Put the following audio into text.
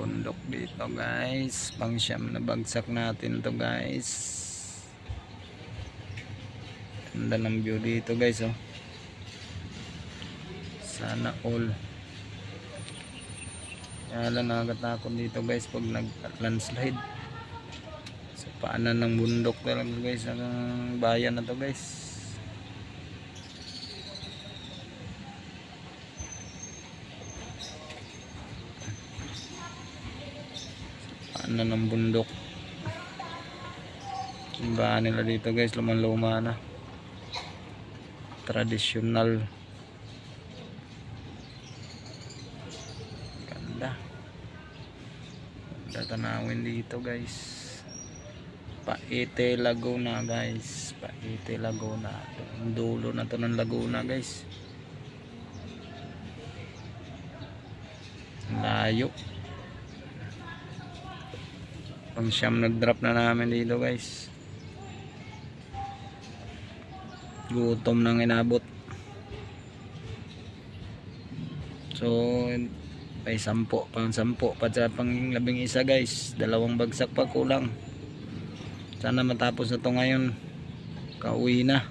bundok dito guys. Pang siyam na bagsak natin to guys. Ganda ng view dito guys oh. Sana all. Kaya lang nakakatakot dito guys pag nag-landslide. Sa paanan ng bundok talaga guys ang bayan na to guys. Ano ng bundok simbahan nila dito guys, lumang-luma na, tradisyonal, ganda tanawin dito guys. Paite Laguna guys, Paite Laguna, ang dulo na to ng Laguna guys, layo. Pang siyam nag-drop na namin dito guys. Gutom nang inabot. So ay 10 pang 10 pa sa pang 11 guys. 2 bagsak pa kulang. Sana matapos na to ngayon. Kauwi na.